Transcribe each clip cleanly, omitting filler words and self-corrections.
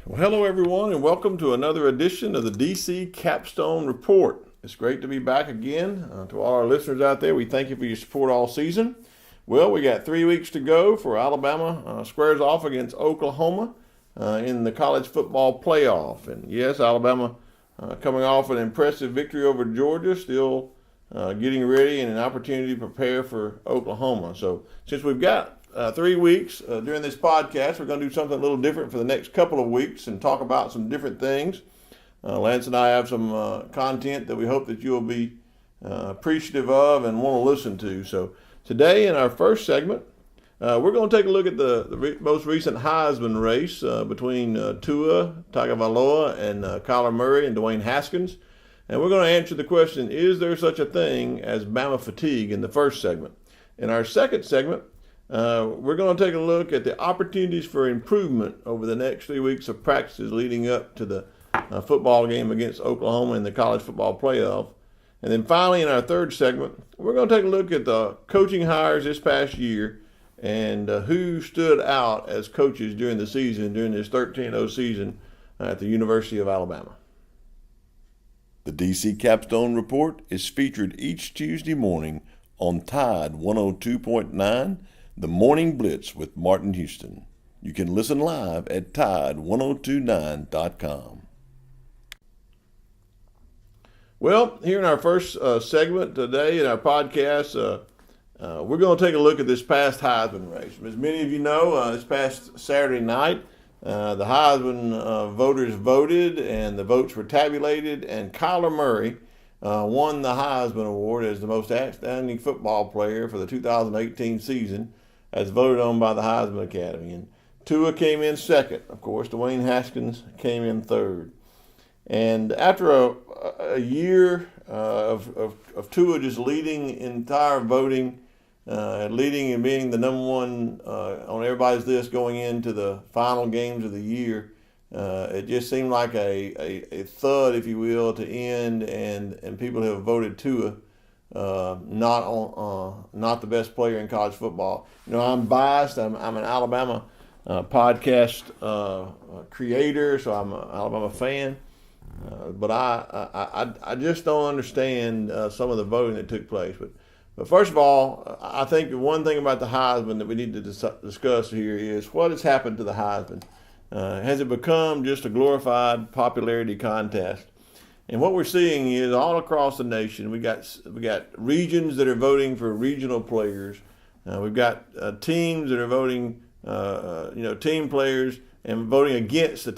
Well, hello everyone, and welcome to another edition of the DC Capstone Report. It's great to be back again. To all our listeners out there, we thank you for your support all season. Well, we got 3 weeks to go for Alabama squares off against Oklahoma in the college football playoff. And yes, Alabama coming off an impressive victory over Georgia, still getting ready and an opportunity to prepare for Oklahoma. So since we've got 3 weeks during this podcast, we're going to do something a little different for the next couple of weeks and talk about some different things. Lance and I have some content that we hope that you'll be appreciative of and want to listen to. So today in our first segment, we're going to take a look at the most recent Heisman race between Tua Tagovailoa and Kyler Murray and Dwayne Haskins. And we're going to answer the question, is there such a thing as Bama fatigue, in the first segment. In our second segment, we're going to take a look at the opportunities for improvement over the next 3 weeks of practices leading up to the football game against Oklahoma in the college football playoff. And then finally, in our third segment, we're going to take a look at the coaching hires this past year and who stood out as coaches during the season, during this 13-0 season at the University of Alabama. The DC Capstone Report is featured each Tuesday morning on Tide 102.9, The Morning Blitz with Martin Houston. You can listen live at Tide1029.com. Well, here in our first segment today in our podcast, we're going to take a look at this past Heisman race. As many of you know, this past Saturday night, the Heisman voters voted and the votes were tabulated, and Kyler Murray won the Heisman Award as the most outstanding football player for the 2018 season, as voted on by the Heisman Academy. And Tua came in second. Of course, Dwayne Haskins came in third. And after a year of Tua just leading entire voting, leading and being the number one on everybody's list going into the final games of the year, it just seemed like a thud, if you will, to end, and people have voted Tua not the best player in college football. You know, I'm biased. I'm an Alabama podcast creator, so I'm an Alabama fan. But I just don't understand some of the voting that took place. But first of all, I think the one thing about the Heisman that we need to discuss here is what has happened to the Heisman. Has it become just a glorified popularity contest? And what we're seeing is all across the nation, we got regions that are voting for regional players. We've got teams that are voting, team players, and voting against a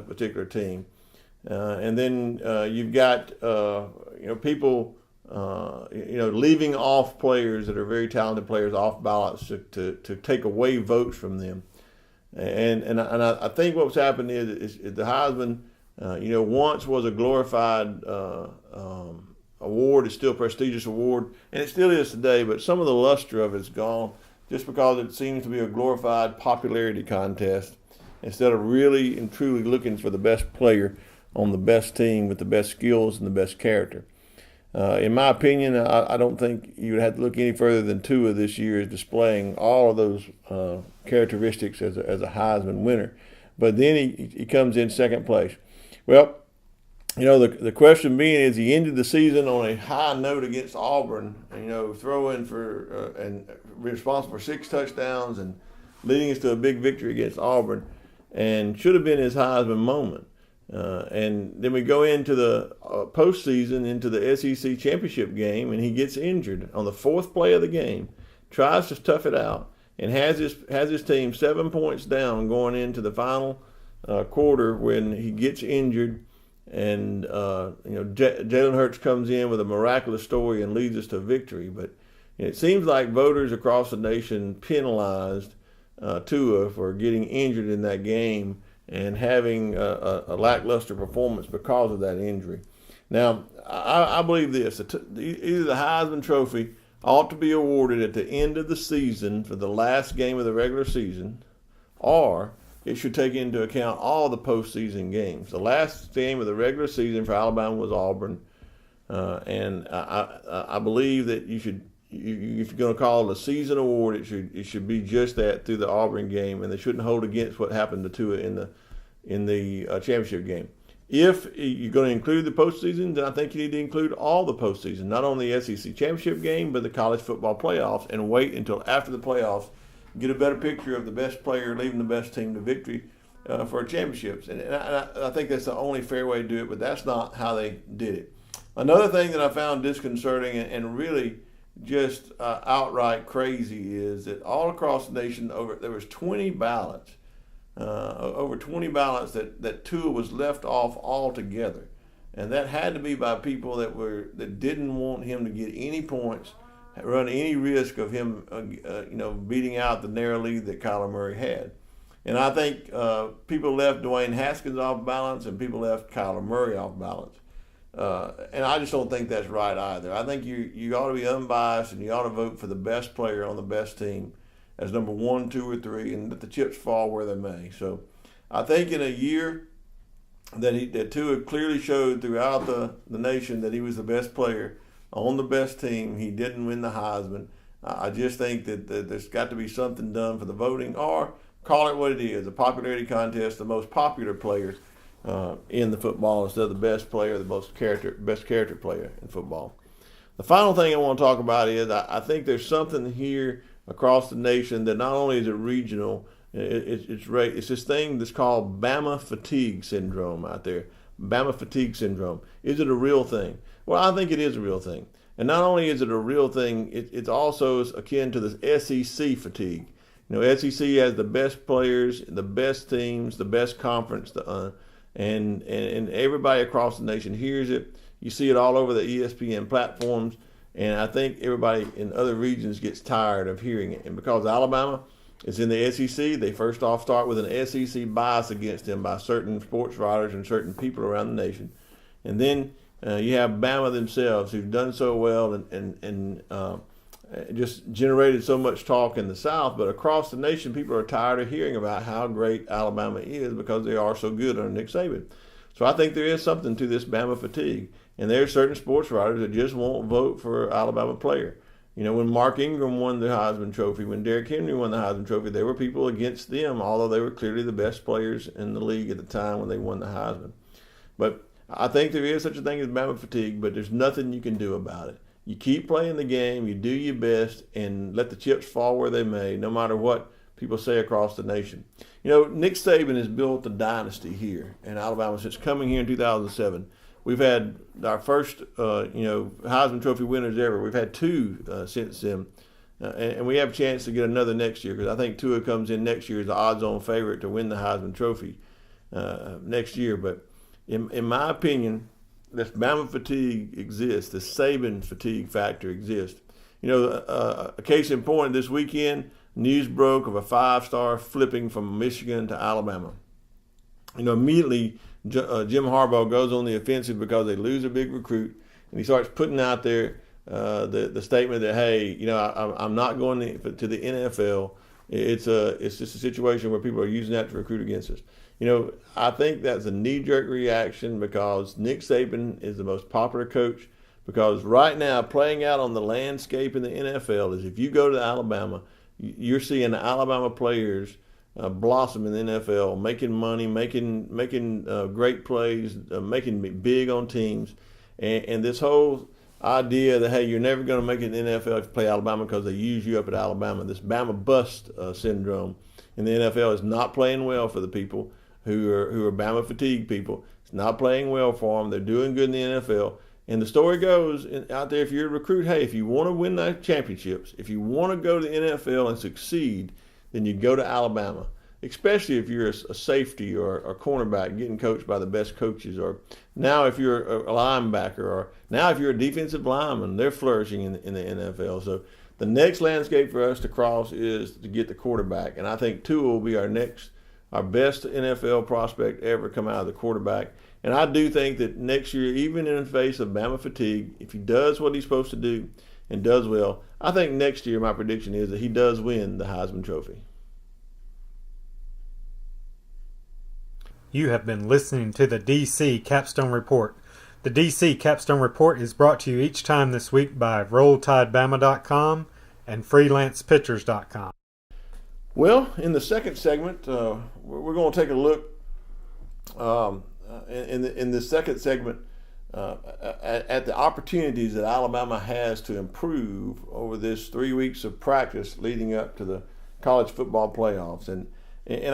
particular team. And then you've got people leaving off players that are very talented players off ballots to take away votes from them. And I think what's happened is the Heisman, once was a glorified award. It's still a prestigious award, and it still is today, but some of the luster of it's gone just because it seems to be a glorified popularity contest instead of really and truly looking for the best player on the best team with the best skills and the best character. In my opinion, I don't think you would have to look any further than Tua this year is displaying all of those characteristics as a Heisman winner. But then he comes in second place. Well, the question being is he ended the season on a high note against Auburn, throwing for and responsible for 6 touchdowns and leading us to a big victory against Auburn, and should have been his Heisman moment. And then we go into the postseason, into the SEC championship game, and he gets injured on the 4th play of the game, tries to tough it out, and has his team 7 points down going into the final quarter when he gets injured. And Jalen Hurts comes in with a miraculous story and leads us to victory. But it seems like voters across the nation penalized Tua for getting injured in that game and having a lackluster performance because of that injury. Now, I believe this. Either the Heisman Trophy ought to be awarded at the end of the season for the last game of the regular season, or it should take into account all the postseason games. The last game of the regular season for Alabama was Auburn, and I believe that if you're going to call it a season award, it should be just that through the Auburn game, and they shouldn't hold against what happened to Tua in in the championship game. If you're going to include the postseason, then I think you need to include all the postseason, not only the SEC championship game, but the college football playoffs, and wait until after the playoffs, get a better picture of the best player leading the best team to victory for championships. And I think that's the only fair way to do it, but that's not how they did it. Another thing that I found disconcerting and really just outright crazy is that all across the nation, there was 20 ballots. Over 20 ballots that Tua was left off altogether, and that had to be by people that didn't want him to get any points, run any risk of him, beating out the narrow lead that Kyler Murray had. And I think people left Dwayne Haskins off balance, and people left Kyler Murray off balance. And I just don't think that's right either. I think you ought to be unbiased, and you ought to vote for the best player on the best team as number 1, 2, or 3, and let the chips fall where they may. So I think in a year that Tua clearly showed throughout the nation that he was the best player on the best team, he didn't win the Heisman. I just think that there's got to be something done for the voting, or call it what it is, a popularity contest, the most popular players in the football instead of the best player, the best character player in football. The final thing I want to talk about is I think there's something here across the nation that not only is it regional, it's this thing that's called Bama fatigue syndrome out there. Bama fatigue syndrome. Is it a real thing? Well, I think it is a real thing. And not only is it a real thing, it's also akin to the SEC fatigue. SEC has the best players, the best teams, the best conference, and everybody across the nation hears it. You see it all over the ESPN platforms. And I think everybody in other regions gets tired of hearing it. And because Alabama is in the SEC, they first off start with an SEC bias against them by certain sports writers and certain people around the nation. And then you have Bama themselves, who've done so well and just generated so much talk in the South. But across the nation, people are tired of hearing about how great Alabama is because they are so good under Nick Saban. So I think there is something to this Bama fatigue. And there are certain sports writers that just won't vote for an Alabama player. When Mark Ingram won the Heisman Trophy, when Derrick Henry won the Heisman Trophy, there were people against them, although they were clearly the best players in the league at the time when they won the Heisman. But I think there is such a thing as Bama fatigue, but there's nothing you can do about it. You keep playing the game, you do your best, and let the chips fall where they may, no matter what people say across the nation. Nick Saban has built a dynasty here in Alabama since coming here in 2007. We've had our first, Heisman Trophy winners ever. We've had 2 since then, and we have a chance to get another next year because I think Tua comes in next year as the odds-on favorite to win the Heisman Trophy next year. But in my opinion, this Bama fatigue exists. The Saban fatigue factor exists. A case in point, this weekend, news broke of a 5-star flipping from Michigan to Alabama. Immediately, Jim Harbaugh goes on the offensive because they lose a big recruit, and he starts putting out there the statement that, hey, I'm not going to the NFL. It's just a situation where people are using that to recruit against us. I think that's a knee-jerk reaction because Nick Saban is the most popular coach. Because right now, playing out on the landscape in the NFL is if you go to Alabama, you're seeing Alabama players blossom in the NFL, making money, making great plays, making big on teams, and this whole idea that, hey, you're never going to make it in the NFL if you play Alabama because they use you up at Alabama. This Bama bust syndrome in the NFL is not playing well for the people who are Bama fatigue people. It's not playing well for them. They're doing good in the NFL. And the story goes out there, if you're a recruit, hey, if you want to win the championships, if you want to go to the NFL and succeed, then you go to Alabama, especially if you're a safety or a cornerback getting coached by the best coaches, or now if you're a linebacker, or now if you're a defensive lineman, they're flourishing in the NFL. So the next landscape for us to cross is to get the quarterback. And I think Tua will be our best NFL prospect ever come out of the quarterback. And I do think that next year, even in the face of Bama fatigue, if he does what he's supposed to do and does well, I think next year my prediction is that he does win the Heisman Trophy. You have been listening to the DC Capstone Report. The DC Capstone Report is brought to you each time this week by RollTideBama.com and FreelancePitchers.com. Well, in the second segment, we're going to take a look in the second segment, at the opportunities that Alabama has to improve over this 3 weeks of practice leading up to the college football playoffs. And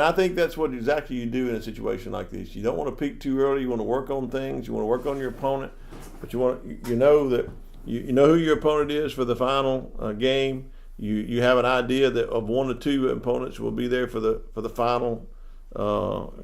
I think that's what exactly you do in a situation like this. You don't want to peak too early. You want to work on things. You want to work on your opponent, but you know that you know who your opponent is for the final game. You have an idea that of 1 or 2 opponents will be there for the final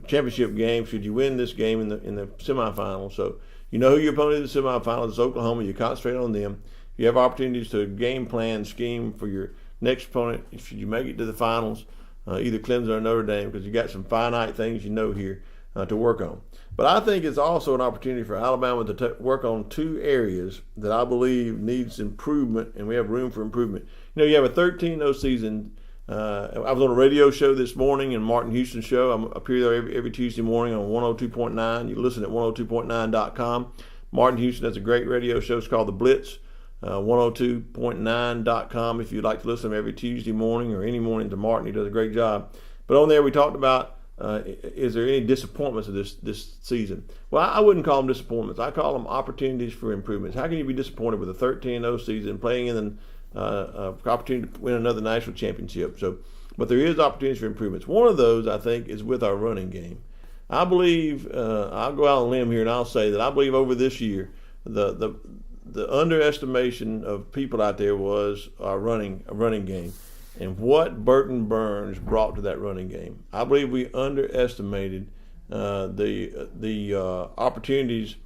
championship game should you win this game in the semifinal. So you know who your opponent is in the semifinal. It's Oklahoma. You concentrate on them. You have opportunities to game plan, scheme for your next opponent should you make it to the finals, either Clemson or Notre Dame, because you got some finite things you know here to work on. But I think it's also an opportunity for Alabama to work on 2 areas that I believe needs improvement, and we have room for improvement. You know, you have a 13-0 season. I was on a radio show this morning, and Martin Houston's show. I appear there every Tuesday morning on 102.9. You can listen at 102.9.com. Martin Houston has a great radio show. It's called The Blitz, 102.9.com. If you'd like to listen every Tuesday morning or any morning to Martin, he does a great job. But on there we talked about, is there any disappointments of this season? Well, I wouldn't call them disappointments. I call them opportunities for improvements. How can you be disappointed with a 13-0 season, playing in the opportunity to win another national championship? But there is opportunities for improvements. One of those, I think, is with our running game. I believe, I'll go out on a limb here and I'll say that I believe over this year, the underestimation of people out there was our running game, and what Burton Burns brought to that running game. I believe we underestimated the opportunities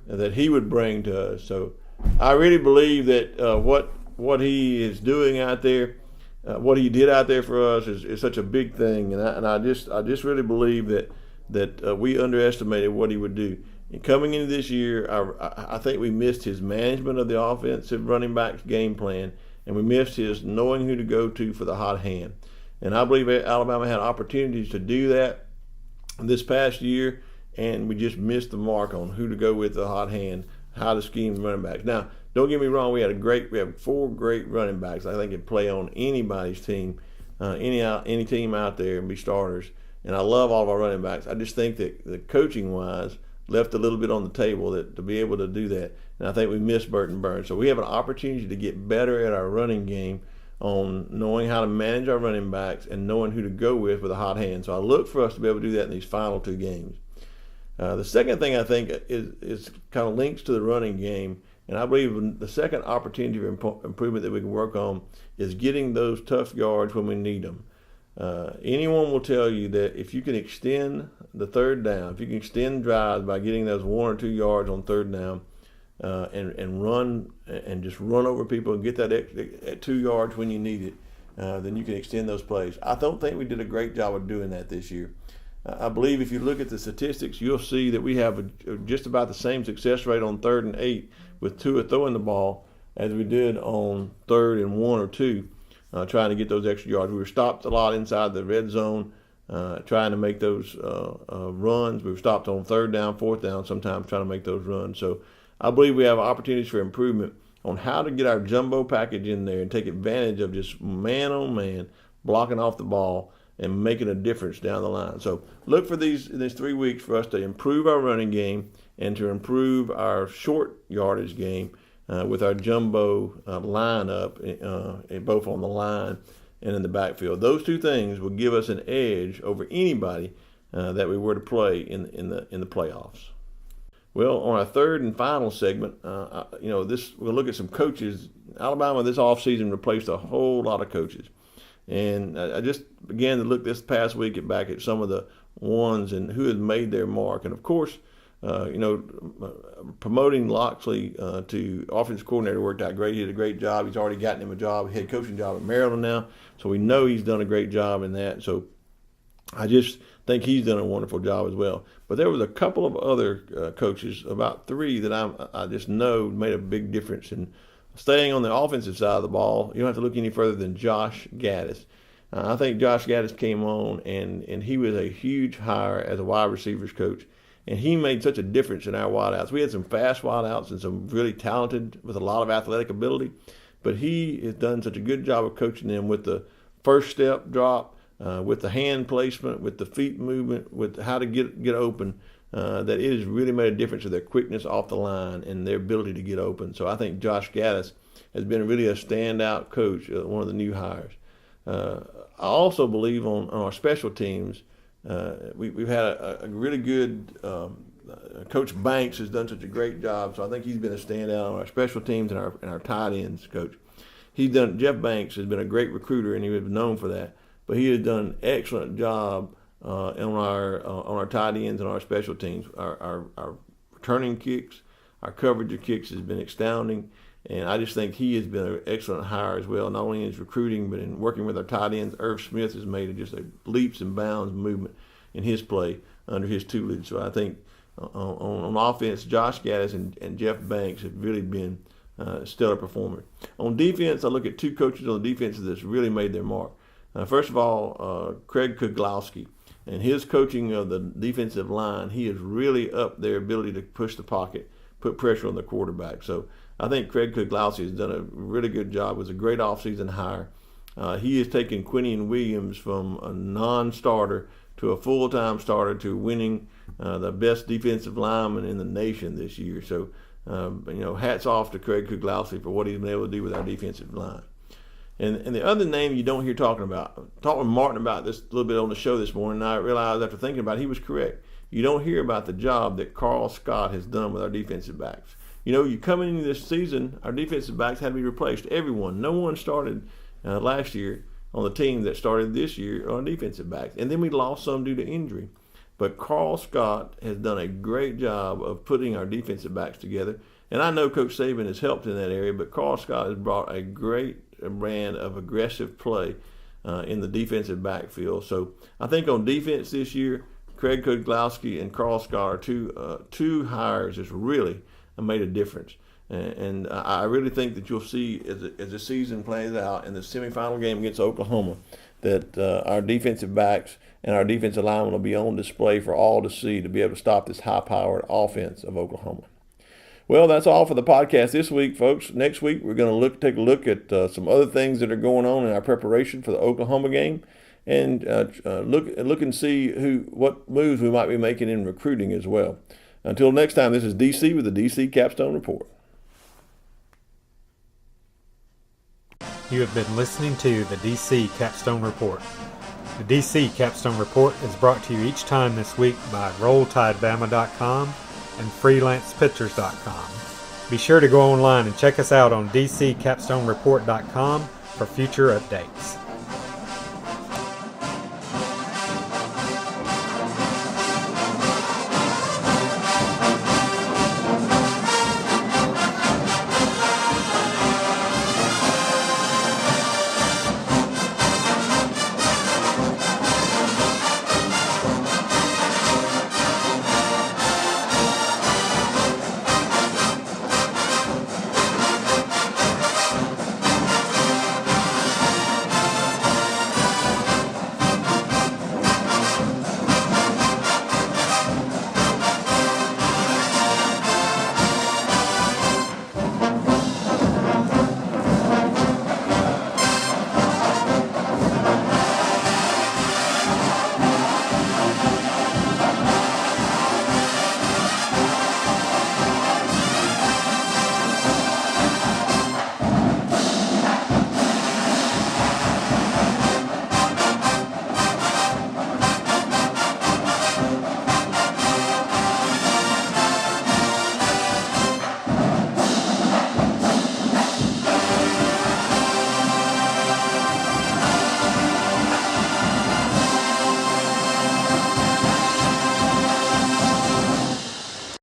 that he would bring to us. So I really believe that what he is doing out there, what he did out there for us is such a big thing, and I just really believe that we underestimated what he would do. And coming into this year, I think we missed his management of the offensive running backs game plan, and we missed his knowing who to go to for the hot hand. And I believe Alabama had opportunities to do that this past year, and we just missed the mark on who to go with the hot hand, how to scheme the running backs. Now, don't get me wrong, we have 4 great running backs I think can play on anybody's team, any team out there and be starters. And I love all of our running backs. I just think that the coaching-wise left a little bit on the table to be able to do that. And I think we missed Burton Burns. So we have an opportunity to get better at our running game on knowing how to manage our running backs and knowing who to go with a hot hand. So I look for us to be able to do that in these final 2 games. The second thing I think is kind of links to the running game, and I believe the second opportunity for improvement that we can work on is getting those tough yards when we need them. Anyone will tell you that if you can extend the third down, if you can extend drives by getting those 1 or 2 yards on third down, and run and just run over people and get that 2 yards when you need it, then you can extend those plays. I don't think we did a great job of doing that this year. I believe if you look at the statistics, you'll see that we have just about the same success rate on 3rd and 8 with Tua throwing the ball as we did on 3rd and 1 or 2, trying to get those extra yards. We were stopped a lot inside the red zone, trying to make those runs. We were stopped on 3rd down, 4th down, sometimes trying to make those runs. So I believe we have opportunities for improvement on how to get our jumbo package in there and take advantage of just man-on-man blocking off the ball and making a difference down the line. So look for these 3 weeks for us to improve our running game and to improve our short yardage game with our jumbo lineup, both on the line and in the backfield. Those 2 things will give us an edge over anybody that we were to play in the playoffs. Well, on our third and final segment, we'll look at some coaches. Alabama this offseason replaced a whole lot of coaches. And I just began to look this past week back at some of the ones and who had made their mark. And, of course, promoting Loxley to offensive coordinator worked out great. He did a great job. He's already gotten him a job, head coaching job at Maryland now. So we know he's done a great job in that. So I just think he's done a wonderful job as well. But there was a couple of other coaches, about 3, that I just know made a big difference. And staying on the offensive side of the ball, you don't have to look any further than Josh Gaddis. I think Josh Gaddis came on, and he was a huge hire as a wide receivers coach. And he made such a difference in our wideouts. We had some fast wideouts and some really talented with a lot of athletic ability. But he has done such a good job of coaching them with the first step drop, with the hand placement, with the feet movement, with how to get open, that it has really made a difference to their quickness off the line and their ability to get open. So I think Josh Gaddis has been really a standout coach, one of the new hires. I also believe on our special teams, we've had a really good Coach Banks has done such a great job. So I think he's been a standout on our special teams and our tight ends coach. Jeff Banks has been a great recruiter, and he was known for that. But he has done an excellent job on our tight ends and our special teams. Our returning kicks, our coverage of kicks has been astounding. And I just think he has been an excellent hire as well, not only in his recruiting, but in working with our tight ends. Irv Smith has made just a leaps and bounds movement in his play under his tutelage. So I think on offense, Josh Gaddis and Jeff Banks have really been stellar performers. On defense, I look at two coaches on the defense that's really made their mark. First of all, Craig Kuglowski and his coaching of the defensive line, he has really upped their ability to push the pocket, put pressure on the quarterback. So I think Craig Kuglowski has done a really good job. It was a great offseason hire. He has taken Quinion Williams from a non-starter to a full-time starter to winning the best defensive lineman in the nation this year. So, hats off to Craig Kuglowski for what he's been able to do with our defensive line. And the other name you don't hear talking about, I talked with Martin about this a little bit on the show this morning, and I realized after thinking about it, he was correct. You don't hear about the job that Carl Scott has done with our defensive backs. You coming into this season, our defensive backs had to be replaced. Everyone. No one started last year on the team that started this year on defensive backs. And then we lost some due to injury. But Carl Scott has done a great job of putting our defensive backs together. And I know Coach Saban has helped in that area, but Carl Scott has brought a great brand of aggressive play in the defensive backfield. So I think on defense this year, Craig Kuglowski and Carl Scott are two hires that's really made a difference. And I really think that you'll see as the season plays out in the semifinal game against Oklahoma that our defensive backs and our defensive linemen will be on display for all to see to be able to stop this high-powered offense of Oklahoma. Well, that's all for the podcast this week, folks. Next week, we're going to take a look at some other things that are going on in our preparation for the Oklahoma game, and look and see what moves we might be making in recruiting as well. Until next time, this is DC with the DC Capstone Report. You have been listening to the DC Capstone Report. The DC Capstone Report is brought to you each time this week by RollTideBama.com and FreelancePictures.com. Be sure to go online and check us out on DCCapstoneReport.com for future updates.